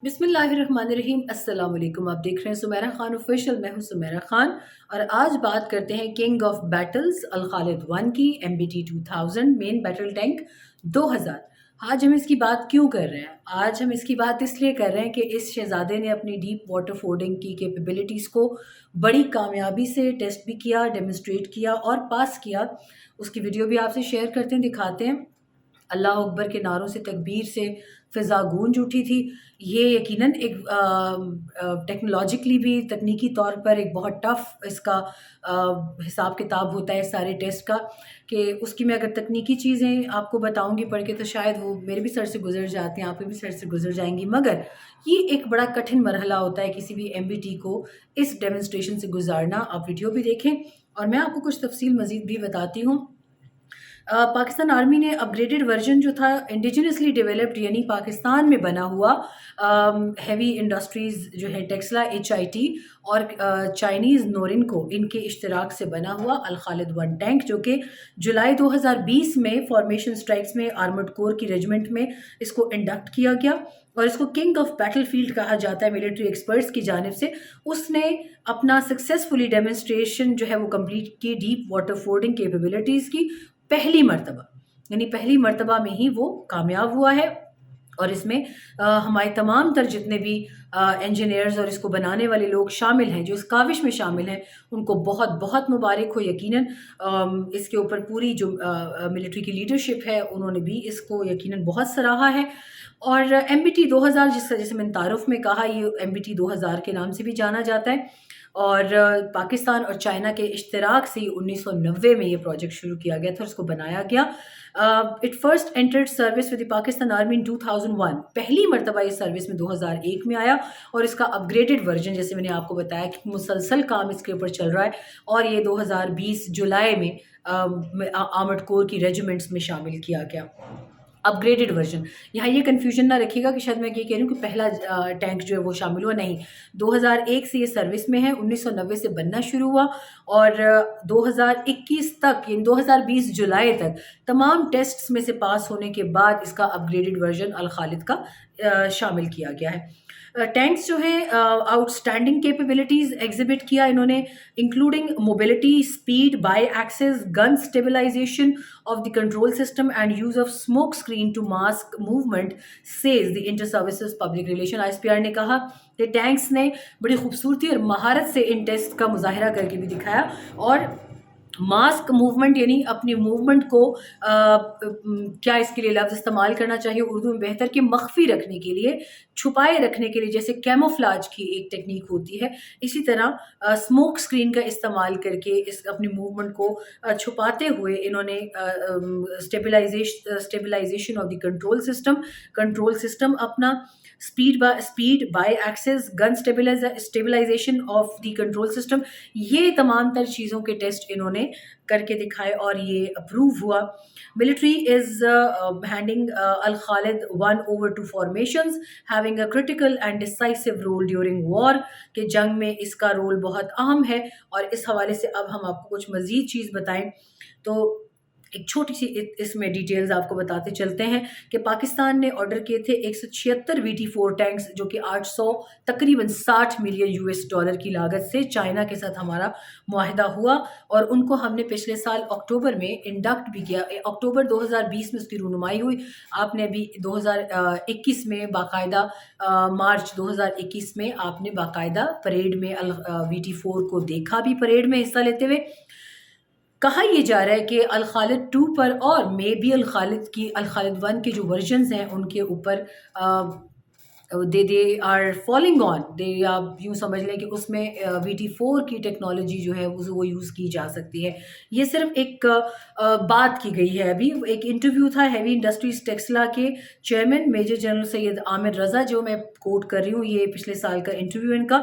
بسم اللہ الرحمن الرحیم، السلام علیکم۔ آپ دیکھ رہے ہیں سمیرہ خان آفیشیل، میں ہوں سمیرہ خان، اور آج بات کرتے ہیں کنگ آف بیٹلز الخالد 1 کی، MBT 2000 مین بیٹل ٹینک 2000۔ آج ہم اس کی بات کیوں کر رہے ہیں؟ آج ہم اس کی بات اس لیے کر رہے ہیں کہ اس شہزادے نے اپنی ڈیپ واٹر فورڈنگ کی کیپیبلٹیز کو بڑی کامیابی سے ٹیسٹ بھی کیا، ڈیمونسٹریٹ کیا اور پاس کیا۔ اس کی ویڈیو بھی آپ سے شیئر کرتے ہیں، دکھاتے ہیں۔ اللہ اکبر کے نعروں سے، تکبیر سے فضا گونج اٹھی تھی۔ یہ یقیناً ایک ٹیکنالوجیکلی بھی، تکنیکی طور پر ایک بہت ٹف اس کا حساب کتاب ہوتا ہے سارے ٹیسٹ کا، کہ اس کی میں اگر تکنیکی چیزیں آپ کو بتاؤں گی پڑھ کے تو شاید وہ میرے بھی سر سے گزر جاتے ہیں، آپ کے بھی سر سے گزر جائیں گی، مگر یہ ایک بڑا کٹھن مرحلہ ہوتا ہے کسی بھی MBT کو اس ڈیمونسٹریشن سے گزارنا۔ آپ ویڈیو بھی دیکھیں اور میں آپ کو کچھ تفصیل مزید بھی بتاتی ہوں۔ پاکستان آرمی نے اپ گریڈڈ ورژن جو تھا انڈیجنسلی ڈیولپڈ، یعنی پاکستان میں بنا ہوا ہیوی انڈسٹریز جو ہے ٹیکسلا HIT اور چائنیز نورنکو، ان کے اشتراک سے بنا ہوا الخالد 1 ٹینک، جو کہ جولائی 2020 میں فارمیشن سٹرائکس میں آرمڈ کور کی ریجمنٹ میں اس کو انڈکٹ کیا گیا، اور اس کو کنگ آف بیٹل فیلڈ کہا جاتا ہے ملٹری ایکسپرٹس کی جانب سے۔ اس نے اپنا سکسیزفلی ڈیمونسٹریشن جو ہے وہ کمپلیٹ کی ڈیپ واٹر فورڈنگ کیپیبلٹیز کی، پہلی مرتبہ، یعنی پہلی مرتبہ میں ہی وہ کامیاب ہوا ہے۔ اور اس میں ہمارے تمام تر جتنے بھی انجینئرز اور اس کو بنانے والے لوگ شامل ہیں، جو اس کاوش میں شامل ہیں، ان کو بہت بہت مبارک ہو۔ یقیناً اس کے اوپر پوری جو ملٹری کی لیڈرشپ ہے، انہوں نے بھی اس کو یقیناً بہت سراہا ہے۔ اور MBT 2000 جیسے میں نے تعارف میں کہا، یہ MBT 2000 کے نام سے بھی جانا جاتا ہے، اور پاکستان اور چائنا کے اشتراک سے 1990 میں یہ پروجیکٹ شروع کیا گیا تھا اور اس کو بنایا گیا۔ It first entered service with the Pakistan army in 2001، پہلی مرتبہ یہ سروس میں 2001 میں آیا، اور اس کا اپ گریڈڈ ورژن، جیسے میں نے آپ کو بتایا کہ مسلسل کام اس کے اوپر چل رہا ہے، اور یہ 2020 جولائی میں آرمڈ کور کی ریجیمنٹس میں شامل کیا گیا۔ اپ گریڈڈ ورژن، یہاں یہ کنفیوژن نہ رکھیے گا کہ شاید میں یہ کہہ رہی ہوں کہ پہلا ٹینک جو ہے وہ شامل ہوا، نہیں، 2001 سے یہ سروس میں ہے، 1990 سے بننا شروع ہوا، اور 2021 تک، یعنی 2020 جولائی تک تمام ٹیسٹس میں سے پاس ہونے کے بعد اس کا اپ گریڈڈ ورژن الخالد کا شامل کیا گیا ہے۔ ٹینکس جو ہیں آؤٹ اسٹینڈنگ کیپیبلٹیز ایگزیبٹ کیا انہوں نے، including mobility, speed, by axis, gun stabilisation of the control system and use of smoke screen to mask movement, says the inter services public relation ISPR نے کہا کہ tanks نے بڑی خوبصورتی اور مہارت سے ان ٹیسٹ کا مظاہرہ کر کے بھی دکھایا، اور ماسک موومنٹ یعنی اپنی موومنٹ کو کیا اس کے لیے لفظ استعمال کرنا چاہیے اردو میں بہتر، کہ مخفی رکھنے کے لیے، چھپائے رکھنے کے لیے، جیسے کیموفلاج کی ایک ٹیکنیک ہوتی ہے، اسی طرح اسموک اسکرین کا استعمال کر کے اس اپنی موومنٹ کو چھپاتے ہوئے انہوں نے stabilisation of the control system اپنا، speed by axis, gun stabilisation of the control system, یہ تمام تر چیزوں کے ٹیسٹ انہوں نے کر کے دکھائے اور یہ اپروو ہوا۔ Military is handing Al Khalid 1 over to formations having a critical and decisive role during war، کہ جنگ میں اس کا رول بہت اہم ہے، اور اس حوالے سے اب ہم آپ کو کچھ مزید چیز بتائیں تو ایک چھوٹی سی اس میں ڈیٹیلز آپ کو بتاتے چلتے ہیں کہ پاکستان نے آرڈر کیے تھے 176 VT4 ٹینکس، جو کہ 800 تقریباً $60 ملین کی لاگت سے چائنا کے ساتھ ہمارا معاہدہ ہوا، اور ان کو ہم نے پچھلے سال اکتوبر میں انڈکٹ بھی کیا، اکتوبر 2020 میں اس کی رونمائی ہوئی۔ آپ نے ابھی 2021 میں باقاعدہ مارچ 2021 میں آپ نے باقاعدہ پریڈ میں VT4 کو دیکھا بھی، پریڈ میں حصہ لیتے ہوئے۔ کہا یہ جا رہا ہے کہ الخالد 2 پر اور مے بی الخالد 1 کے جو ورژنز ہیں ان کے اوپر دے آر فالنگ آن، یوں سمجھ لیں کہ اس میں VT4 کی ٹیکنالوجی جو ہے وہ یوز کی جا سکتی ہے۔ یہ صرف ایک بات کی گئی ہے، ابھی ایک انٹرویو تھا ہیوی انڈسٹریز ٹیکسلا کے چیئرمین میجر جنرل سید عامر رضا، جو میں کوٹ کر رہی ہوں، یہ پچھلے سال کا انٹرویو ان کا،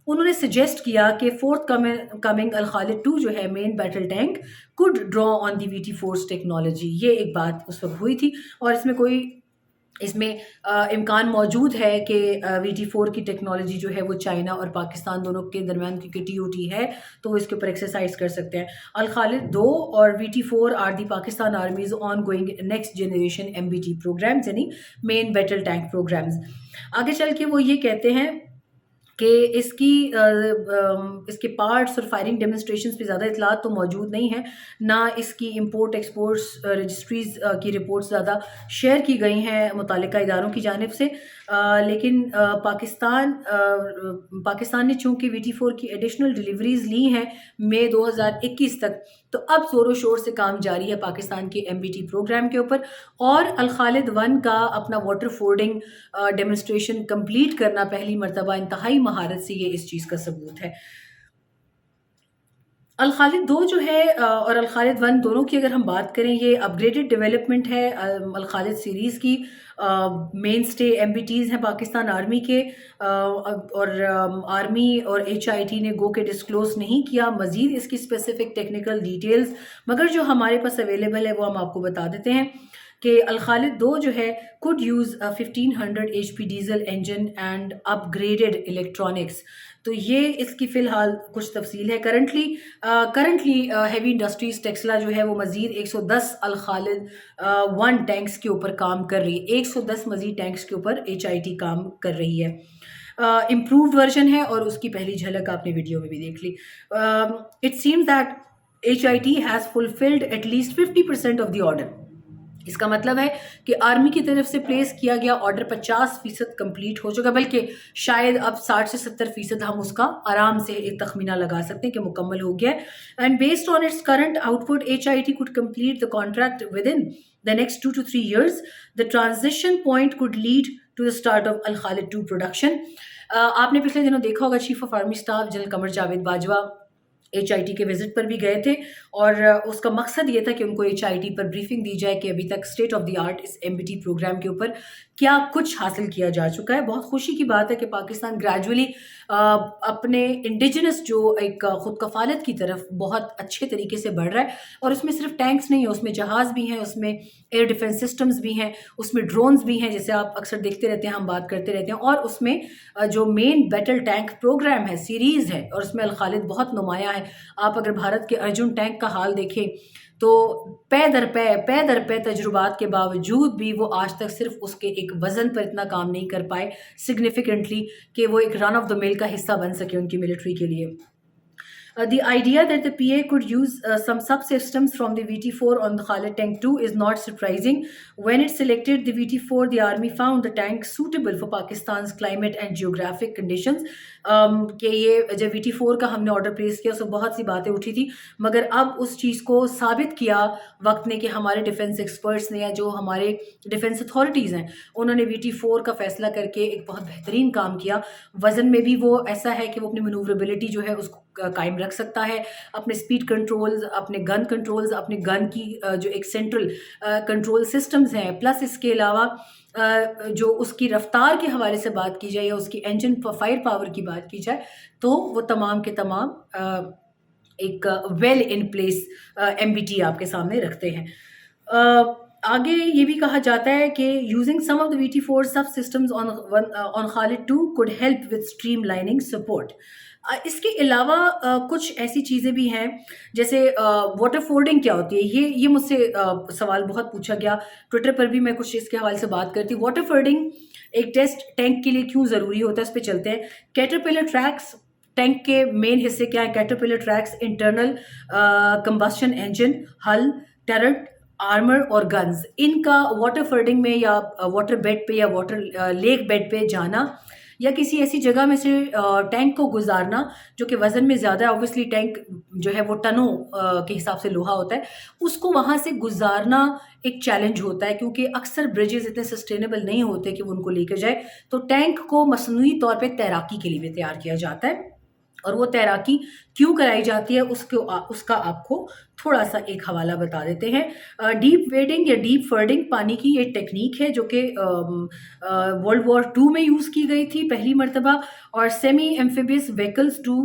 انہوں نے سجیسٹ کیا کہ فورتھ کمنگ الخالد 2 جو ہے main battle tank could draw on the VT4's technology, یہ ایک بات اس وقت ہوئی تھی، اور اس میں کوئی اس میں امکان موجود ہے کہ VT4 کی ٹیکنالوجی جو ہے وہ چائنا اور پاکستان دونوں کے درمیان کیونکہ TOT ہے تو وہ اس کے اوپر ایکسرسائز کر سکتے ہیں. الخالد 2 اور VT4 are the Pakistan armies ongoing next generation MBT programs یعنی مین بیٹل ٹینک پروگرامز. آگے چل کے وہ یہ کہتے ہیں کہ اس کے پارٹس اور فائرنگ ڈیمونسٹریشنز پہ زیادہ اطلاعات تو موجود نہیں ہیں، نہ اس کی امپورٹ ایکسپورٹس رجسٹریز کی رپورٹس زیادہ شیئر کی گئی ہیں متعلقہ اداروں کی جانب سے، لیکن پاکستان نے چونکہ VT4 کی ایڈیشنل ڈیلیوریز لی ہیں مئی 2021 تک، تو اب زور و شور سے کام جاری ہے پاکستان کے MBT پروگرام کے اوپر، اور الخالد 1 کا اپنا واٹر فورڈنگ ڈیمونسٹریشن کمپلیٹ کرنا پہلی مرتبہ انتہائی مہارت سے یہ اس چیز کا ثبوت ہے. الخالد 2 جو ہے اور الخالد 1 دونوں کی اگر ہم بات کریں، یہ اپ گریڈڈ ڈیولپمنٹ ہے الخالد سیریز کی. مین سٹے MBTs ہیں پاکستان آرمی کے، اور آرمی اور HIT نے گو کے ڈسکلوز نہیں کیا مزید اس کی اسپیسیفک ٹیکنیکل ڈیٹیلز، مگر جو ہمارے پاس اویلیبل ہے وہ ہم آپ کو بتا دیتے ہیں کہ الخالد 2 جو ہے could use a 1500 HP diesel engine and up graded electronics. تو یہ اس کی فی الحال کچھ تفصیل ہے. کرنٹلی ہیوی انڈسٹریز ٹیکسلا جو ہے وہ مزید 110 الخالد 1 ٹینکس کے اوپر کام کر رہی ہے، 110 مزید ٹینکس کے اوپر HIT کام کر رہی ہے. امپرووڈ ورژن ہے اور اس کی پہلی جھلک آپ نے ویڈیو میں بھی دیکھ لی. It seems that HIT has fulfilled at least 50% of the order. اس کا مطلب ہے کہ آرمی کی طرف سے پلیس کیا گیا آرڈر 50% کمپلیٹ ہو چکا، بلکہ شاید اب 60 سے 70% ہم اس کا آرام سے ایک تخمینہ لگا سکتے ہیں کہ مکمل ہو گیا ہے. And based on its current out put HIT could complete the contract within the next 2 to 3 years. The transition point could lead to the start of Al-Khalid 2 production. آپ نے پچھلے دنوں دیکھا ہوگا chief of army staff general Qamar Javed Bajwa HIT کے visit پر بھی گئے تھے، اور اس کا مقصد یہ تھا کہ ان کو HIT پر بریفنگ دی جائے کہ ابھی تک اسٹیٹ آف دی آرٹ اس MBT پروگرام کے اوپر کیا کچھ حاصل کیا جا چکا ہے. بہت خوشی کی بات ہے کہ پاکستان گریجولی اپنے انڈیجنس جو ایک خود کفالت کی طرف بہت اچھے طریقے سے بڑھ رہا ہے، اور اس میں صرف ٹینکس نہیں ہیں، اس میں جہاز بھی ہیں، اس میں ایئر ڈیفنس سسٹمز بھی ہیں، اس میں ڈرونز بھی ہیں جیسے آپ اکثر دیکھتے رہتے ہیں، ہم بات کرتے رہتے ہیں، اور اس میں جو مین بیٹل ٹینک پروگرام ہے، سیریز ہے، اور اس میں الخالد بہت نمایاں ہے. آپ اگر بھارت کے ارجن ٹینک کا حال دیکھیں تو پے در پے تجربات کے باوجود بھی وہ آج تک صرف اس کے ایک وزن پر اتنا کام نہیں کر پائے سگنیفیکنٹلی کہ وہ ایک رن آف دا مل کا حصہ بن سکے ان کی ملٹری کے لیے. The idea that the PA could use some subsystems from the VT4 on the Khalid Tank 2 is not surprising. When it selected the VT4, the Army found the tank suitable for Pakistan's climate and geographic conditions. کہ یہ جب VT4 کا ہم نے order place کیا اس میں بہت سی باتیں اٹھی تھی، مگر اب اس چیز کو ثابت کیا وقت نے کہ ہمارے ڈیفنس ایکسپرٹس نے یا جو ہمارے ڈیفنس اتھارٹیز ہیں انہوں نے VT4 کا فیصلہ کر کے ایک بہت بہترین کام کیا. وزن میں بھی وہ ایسا ہے کہ وہ اپنی مینووربلٹی جو ہے اس کو قائم رکھ سکتا ہے، اپنے اسپیڈ کنٹرولز، اپنے گن کنٹرولز، اپنے گن کی جو ایک سینٹرل کنٹرول سسٹمز ہیں، پلس اس کے علاوہ جو اس کی رفتار کے حوالے سے بات کی جائے یا اس کی انجن فائر پاور کی بات کی جائے تو وہ تمام کے تمام ایک ویل ان پلیس MBT آپ کے سامنے رکھتے ہیں. آگے یہ بھی کہا جاتا ہے کہ using some of the VT4 sub systems on Khalid 2 could help with streamlining support. اس کے علاوہ کچھ ایسی چیزیں بھی ہیں جیسے واٹر فورڈنگ کیا ہوتی ہے. یہ مجھ سے سوال بہت پوچھا گیا، ٹویٹر پر بھی میں کچھ اس کے حوالے سے بات کرتی ہوں. واٹر فورڈنگ ایک ٹیسٹ ٹینک کے لیے کیوں ضروری ہوتا ہے اس پہ چلتے ہیں. کیٹرپلر ٹریکس ٹینک کے مین حصے کیا ہیں؟ کیٹرپلر ٹریکس انٹرنل کمبسشن انجن، ہل، ٹرٹ، آرمر اور گنز. ان کا واٹر فورڈنگ میں یا واٹر بیڈ پہ یا واٹر لیک بیڈ پہ جانا یا کسی ایسی جگہ میں سے ٹینک کو گزارنا جو کہ وزن میں زیادہ ہے، اوبویسلی ٹینک جو ہے وہ ٹنوں کے حساب سے لوہا ہوتا ہے، اس کو وہاں سے گزارنا ایک چیلنج ہوتا ہے کیونکہ اکثر بریجز اتنے سسٹینیبل نہیں ہوتے کہ وہ ان کو لے کے جائے. تو ٹینک کو مصنوعی طور پہ تیراکی کے لیے بھی تیار کیا جاتا ہے، اور وہ تیراکی کیوں کرائی جاتی ہے اس کا آپ کو تھوڑا سا ایک حوالہ بتا دیتے ہیں. ڈیپ ویڈنگ یا ڈیپ فرڈنگ پانی کی ایک ٹیکنیک ہے جو کہ World War II میں یوز کی گئی تھی پہلی مرتبہ، اور semi amphibious vehicles to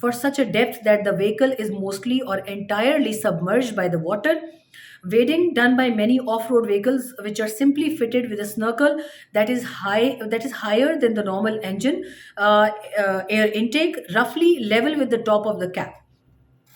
for such a depth that the vehicle is mostly or entirely submerged by the water. Wading done by many off-road vehicles which are simply fitted with a snorkel that is higher than the normal engine air intake, roughly level with the top of the cap.